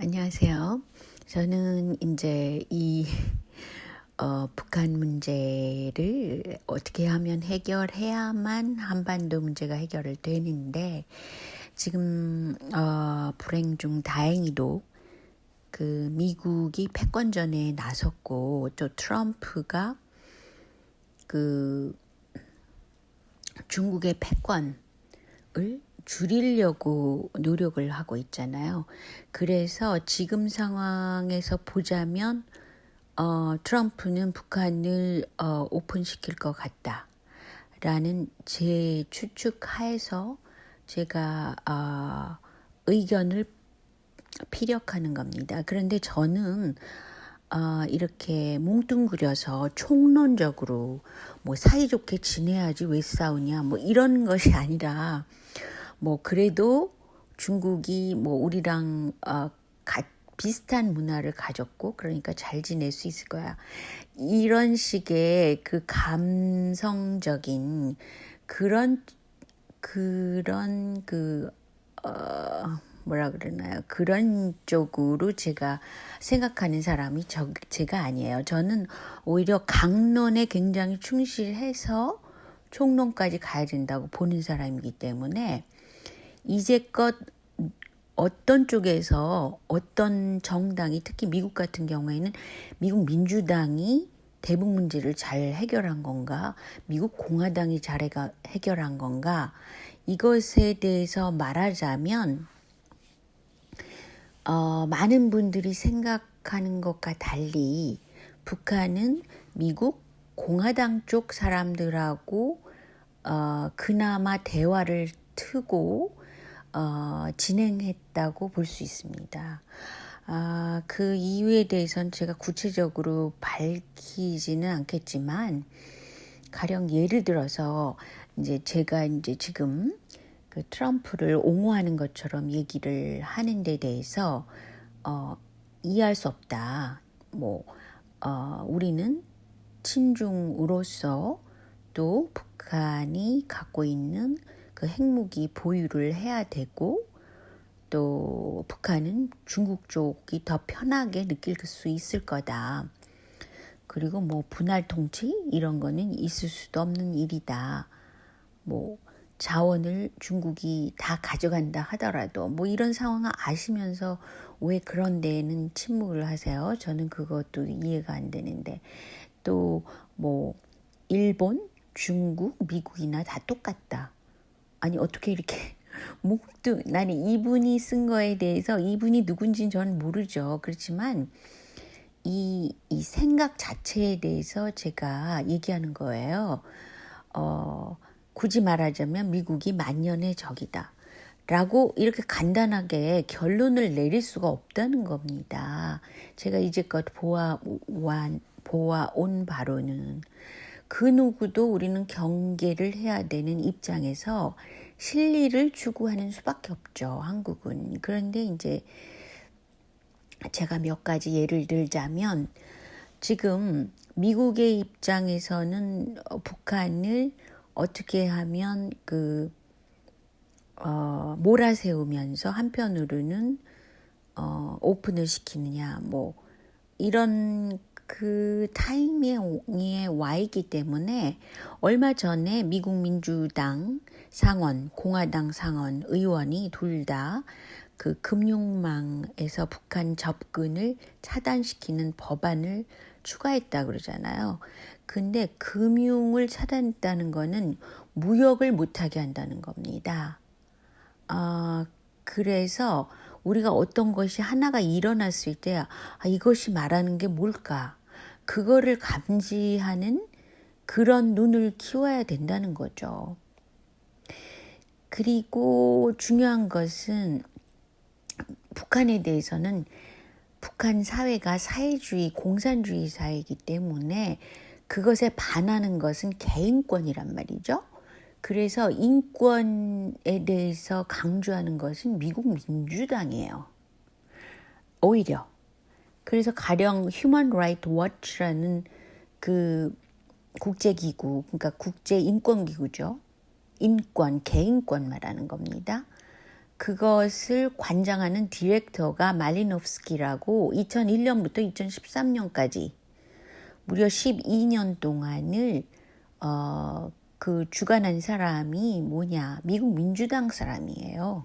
안녕하세요. 저는 이제 이 북한 문제를 어떻게 하면 해결해야만 한반도 문제가 해결을 되는데 지금 불행 중 다행히도 그 미국이 패권전에 나섰고 또 트럼프가 그 중국의 패권을 줄이려고 노력을 하고 있잖아요. 그래서 지금 상황에서 보자면 트럼프는 북한을 오픈시킬 것 같다라는 제 추측하에서 제가 의견을 피력하는 겁니다. 그런데 저는 이렇게 뭉뚱그려서 총론적으로 뭐 사이좋게 지내야지 왜 싸우냐 뭐 이런 것이 아니라 뭐 그래도 중국이 뭐 우리랑 비슷한 문화를 가졌고 그러니까 잘 지낼 수 있을 거야. 이런 식의 그 감성적인 그런 뭐라 그러나요? 그런 쪽으로 제가 생각하는 사람이 제가 아니에요. 저는 오히려 강론에 굉장히 충실해서 총론까지 가야 된다고 보는 사람이기 때문에 이제껏 어떤 쪽에서 어떤 정당이 특히 미국 같은 경우에는 미국 민주당이 대북 문제를 잘 해결한 건가, 미국 공화당이 잘 해결한 건가, 이것에 대해서 말하자면 많은 분들이 생각하는 것과 달리 북한은 미국 공화당 쪽 사람들하고 그나마 대화를 트고 진행했다고 볼 수 있습니다. 그 이유에 대해서는 제가 구체적으로 밝히지는 않겠지만 가령 예를 들어서 이제 제가 이제 지금 그 트럼프를 옹호하는 것처럼 얘기를 하는 데 대해서 이해할 수 없다. 우리는 친중으로서 또 북한이 갖고 있는 그 핵무기 보유를 해야 되고 또 북한은 중국 쪽이 더 편하게 느낄 수 있을 거다. 그리고 뭐 분할 통치 이런 거는 있을 수도 없는 일이다. 뭐 자원을 중국이 다 가져간다 하더라도 뭐 이런 상황을 아시면서 왜 그런 데에는 침묵을 하세요? 저는 그것도 이해가 안 되는데 또 뭐 일본, 중국, 미국이나 다 똑같다. 아니 어떻게 이렇게 나는 이분이 쓴 거에 대해서 이분이 누군지는 저는 모르죠. 그렇지만 이 생각 자체에 대해서 제가 얘기하는 거예요. 굳이 말하자면 미국이 만년의 적이다. 라고 이렇게 간단하게 결론을 내릴 수가 없다는 겁니다. 제가 이제껏 보아온 바로는 그 누구도 우리는 경계를 해야 되는 입장에서 실리를 추구하는 수밖에 없죠. 한국은. 그런데 이제 제가 몇 가지 예를 들자면 지금 미국의 입장에서는 북한을 어떻게 하면 몰아세우면서 한편으로는 오픈을 시키느냐 뭐 이런 그 타이밍에 와 있기 때문에 얼마 전에 미국 민주당 상원, 공화당 상원 의원이 둘 다 그 금융망에서 북한 접근을 차단시키는 법안을 추가했다 그러잖아요. 근데 금융을 차단했다는 거는 무역을 못하게 한다는 겁니다. 그래서 우리가 어떤 것이 하나가 일어났을 때 이것이 말하는 게 뭘까? 그거를 감지하는 그런 눈을 키워야 된다는 거죠. 그리고 중요한 것은 북한에 대해서는 북한 사회가 사회주의, 공산주의 사회이기 때문에 그것에 반하는 것은 개인권이란 말이죠. 그래서 인권에 대해서 강조하는 것은 미국 민주당이에요. 오히려. 그래서 가령 Human Rights Watch라는 그 국제기구, 그러니까 국제인권기구죠. 인권, 개인권 말하는 겁니다. 그것을 관장하는 디렉터가 말리노프스키라고 2001년부터 2013년까지 무려 12년 동안을 그 주관한 사람이 뭐냐? 미국 민주당 사람이에요.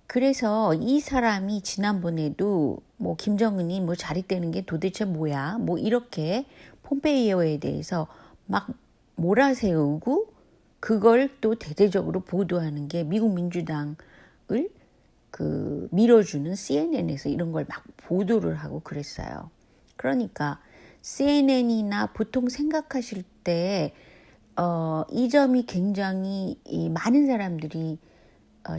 그래서 이 사람이 지난번에도 뭐 김정은이 뭐 자립되는 게 도대체 뭐야? 뭐 이렇게 폼페이오에 대해서 막 몰아세우고 그걸 또 대대적으로 보도하는 게 미국 민주당을 그 밀어주는 CNN에서 이런 걸 막 보도를 하고 그랬어요. 그러니까 CNN이나 보통 생각하실 때 이 점이 굉장히 많은 사람들이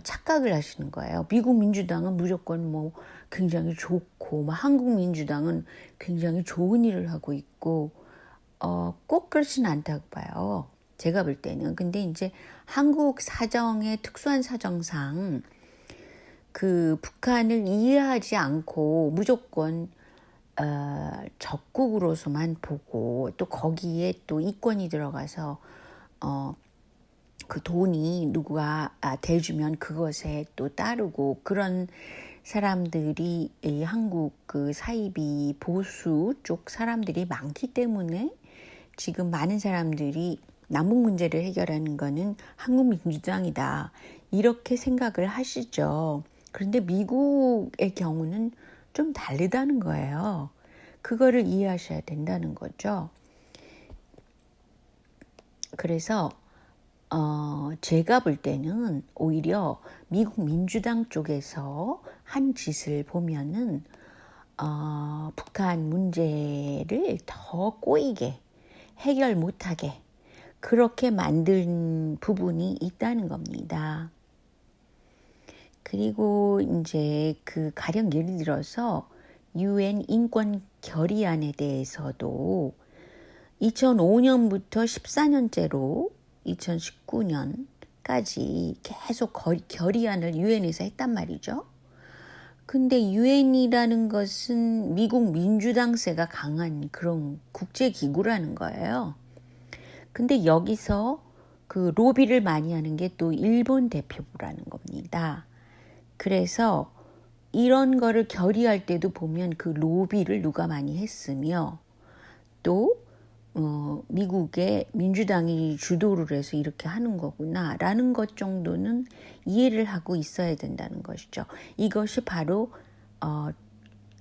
착각을 하시는 거예요. 미국 민주당은 무조건 뭐 굉장히 좋고, 뭐 한국 민주당은 굉장히 좋은 일을 하고 있고, 꼭 그렇지는 않다고 봐요. 제가 볼 때는. 근데 이제 한국 사정의 특수한 사정상 그 북한을 이해하지 않고 무조건 적국으로서만 보고 또 거기에 또 이권이 들어가서 그 돈이 누가 대주면 그것에 또 따르고 그런 사람들이 이 한국 그 사이비 보수 쪽 사람들이 많기 때문에 지금 많은 사람들이 남북 문제를 해결하는 거는 한국 민주당이다 이렇게 생각을 하시죠. 그런데 미국의 경우는 좀 다르다는 거예요. 그거를 이해하셔야 된다는 거죠. 그래서 제가 볼 때는 오히려 미국 민주당 쪽에서 한 짓을 보면은 북한 문제를 더 꼬이게 해결 못하게 그렇게 만든 부분이 있다는 겁니다. 그리고 이제 그 가령 예를 들어서 UN 인권 결의안에 대해서도 2005년부터 14년째로 2019년까지 계속 결의안을 유엔에서 했단 말이죠. 근데 유엔이라는 것은 미국 민주당세가 강한 그런 국제기구라는 거예요. 근데 여기서 그 로비를 많이 하는 게 또 일본 대표부라는 겁니다. 그래서 이런 거를 결의할 때도 보면 그 로비를 누가 많이 했으며 또 미국의 민주당이 주도를 해서 이렇게 하는 거구나 라는 것 정도는 이해를 하고 있어야 된다는 것이죠. 이것이 바로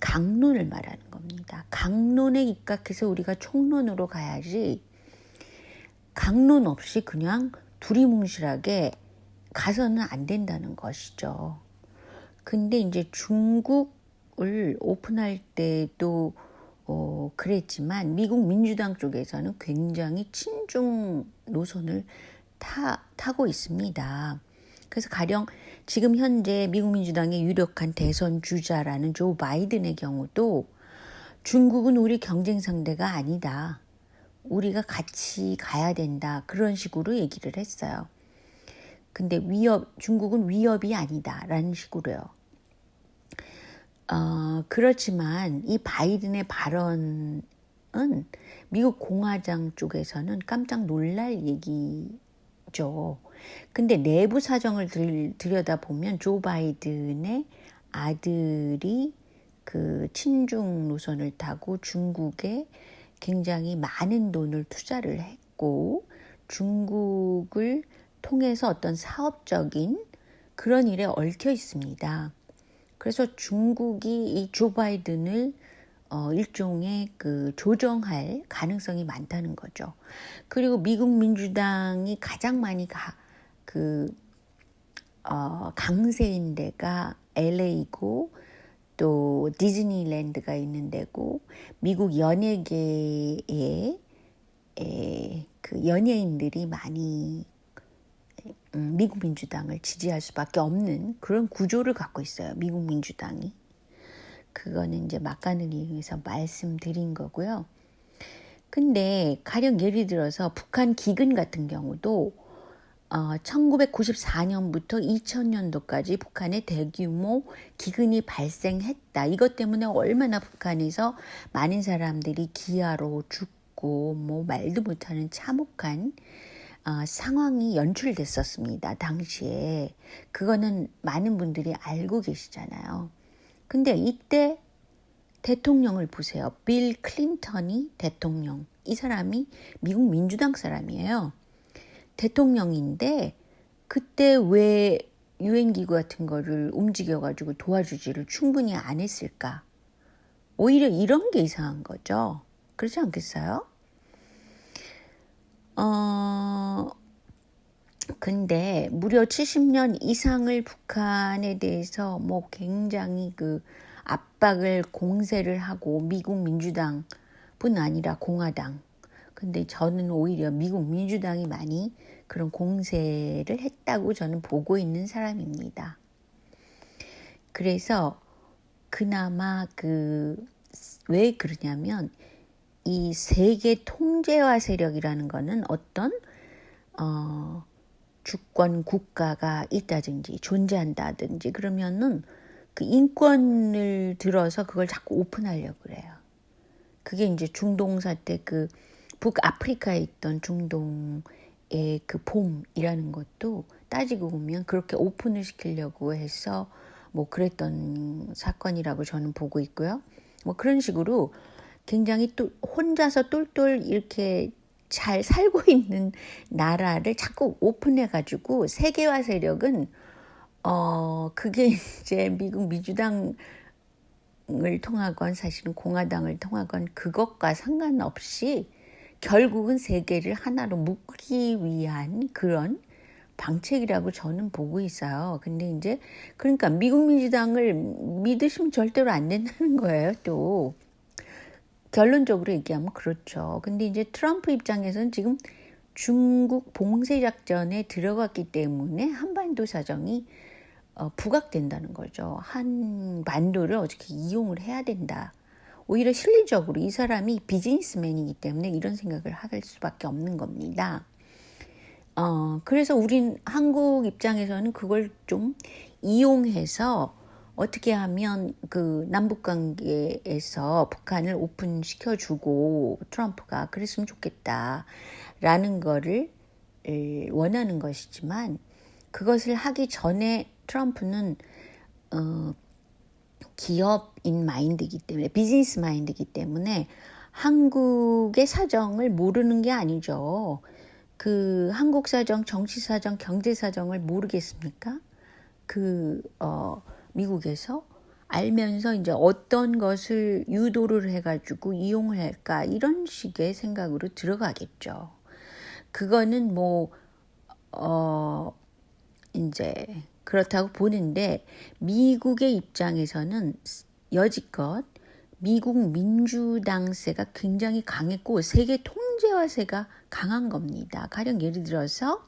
강론을 말하는 겁니다. 강론에 입각해서 우리가 총론으로 가야지 강론 없이 그냥 두리뭉실하게 가서는 안 된다는 것이죠. 근데 이제 중국을 오픈할 때도 그랬지만 미국 민주당 쪽에서는 굉장히 친중 노선을 타고 있습니다. 그래서 가령 지금 현재 미국 민주당의 유력한 대선 주자라는 조 바이든의 경우도 중국은 우리 경쟁 상대가 아니다. 우리가 같이 가야 된다. 그런 식으로 얘기를 했어요. 근데 중국은 위협이 아니다라는 식으로요. 그렇지만 이 바이든의 발언은 미국 공화당 쪽에서는 깜짝 놀랄 얘기죠. 근데 내부 사정을 들여다보면 조 바이든의 아들이 그 친중 노선을 타고 중국에 굉장히 많은 돈을 투자를 했고 중국을 통해서 어떤 사업적인 그런 일에 얽혀 있습니다. 그래서 중국이 이 조 바이든을 일종의 그 조정할 가능성이 많다는 거죠. 그리고 미국 민주당이 가장 많이 강세인 데가 LA고 또 디즈니랜드가 있는 데고 미국 연예계에 그 연예인들이 많이 미국 민주당을 지지할 수밖에 없는 그런 구조를 갖고 있어요. 미국 민주당이. 그거는 이제 막간을 이용해서 말씀드린 거고요. 근데 가령 예를 들어서 북한 기근 같은 경우도 1994년부터 2000년도까지 북한에 대규모 기근이 발생했다. 이것 때문에 얼마나 북한에서 많은 사람들이 기아로 죽고 뭐 말도 못하는 참혹한 상황이 연출됐었습니다. 당시에. 그거는 많은 분들이 알고 계시잖아요. 근데 이때 대통령을 보세요. 빌 클린턴이 대통령. 이 사람이 미국 민주당 사람이에요. 대통령인데 그때 왜 유엔기구 같은 거를 움직여가지고 도와주지를 충분히 안 했을까? 오히려 이런 게 이상한 거죠. 그렇지 않겠어요? 근데 무려 70년 이상을 북한에 대해서 뭐 굉장히 그 압박을 공세를 하고 미국 민주당뿐 아니라 공화당. 근데 저는 오히려 미국 민주당이 많이 그런 공세를 했다고 저는 보고 있는 사람입니다. 그래서 그나마 왜 그러냐면 이 세계 통제화 세력이라는 거는 어떤 주권 국가가 있다든지 존재한다든지 그러면은 그 인권을 들어서 그걸 자꾸 오픈하려고 그래요. 그게 이제 중동 사태 북아프리카에 있던 중동의 그 봄이라는 것도 따지고 보면 그렇게 오픈을 시키려고 해서 뭐 그랬던 사건이라고 저는 보고 있고요. 뭐 그런 식으로 굉장히 또 혼자서 똘똘 이렇게 잘 살고 있는 나라를 자꾸 오픈해가지고 세계화 세력은 그게 이제 미국 민주당을 통하건 사실은 공화당을 통하건 그것과 상관없이 결국은 세계를 하나로 묶기 위한 그런 방책이라고 저는 보고 있어요. 근데 이제 그러니까 미국 민주당을 믿으시면 절대로 안 된다는 거예요. 또 결론적으로 얘기하면 그렇죠. 근데 이제 트럼프 입장에서는 지금 중국 봉쇄 작전에 들어갔기 때문에 한반도 사정이 부각된다는 거죠. 한반도를 어떻게 이용을 해야 된다. 오히려 실리적으로 이 사람이 비즈니스맨이기 때문에 이런 생각을 할 수밖에 없는 겁니다. 그래서 우린 한국 입장에서는 그걸 좀 이용해서 어떻게 하면 그 남북 관계에서 북한을 오픈시켜주고 트럼프가 그랬으면 좋겠다라는 거를 원하는 것이지만 그것을 하기 전에 트럼프는 기업인 마인드이기 때문에 비즈니스 마인드이기 때문에 한국의 사정을 모르는 게 아니죠. 그 한국 사정, 정치 사정, 경제 사정을 모르겠습니까? 미국에서 알면서 이제 어떤 것을 유도를 해가지고 이용을 할까 이런 식의 생각으로 들어가겠죠. 그거는 이제 그렇다고 보는데 미국의 입장에서는 여지껏 미국 민주당세가 굉장히 강했고 세계 통제화세가 강한 겁니다. 가령 예를 들어서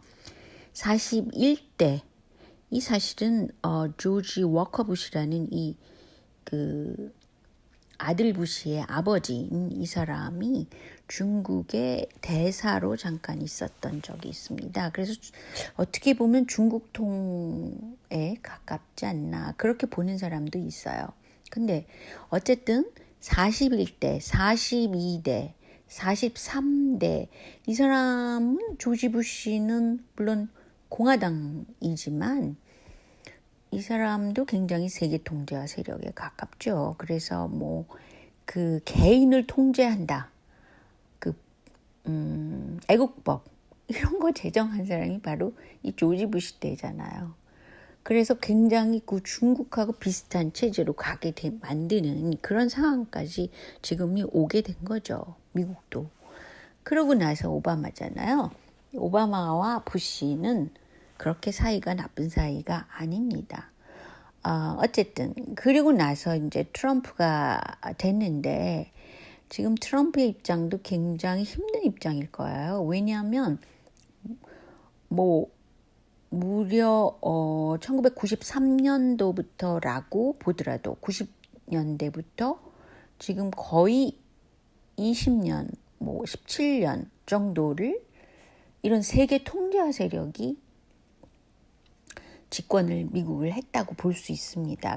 41대 이 사실은 조지 워커 부시라는 그 아들 부시의 아버지인 이 사람이 중국의 대사로 잠깐 있었던 적이 있습니다. 그래서 어떻게 보면 중국통에 가깝지 않나 그렇게 보는 사람도 있어요. 근데 어쨌든 41대, 42대, 43대 이 사람은 조지 부시는 물론 공화당이지만 이 사람도 굉장히 세계 통제화 세력에 가깝죠. 그래서 그 개인을 통제한다. 애국법 이런 거 제정한 사람이 바로 이 조지 부시 때잖아요. 그래서 굉장히 그 중국하고 비슷한 체제로 가게 만드는 그런 상황까지 지금이 오게 된 거죠. 미국도. 그러고 나서 오바마잖아요. 오바마와 부시는 그렇게 사이가 나쁜 사이가 아닙니다. 어쨌든 그리고 나서 이제 트럼프가 됐는데 지금 트럼프의 입장도 굉장히 힘든 입장일 거예요. 왜냐하면 무려 1993년도부터라고 보더라도 90년대부터 지금 거의 20년, 17년 정도를 이런 세계 통제화 세력이 집권을 미국을 했다고 볼 수 있습니다.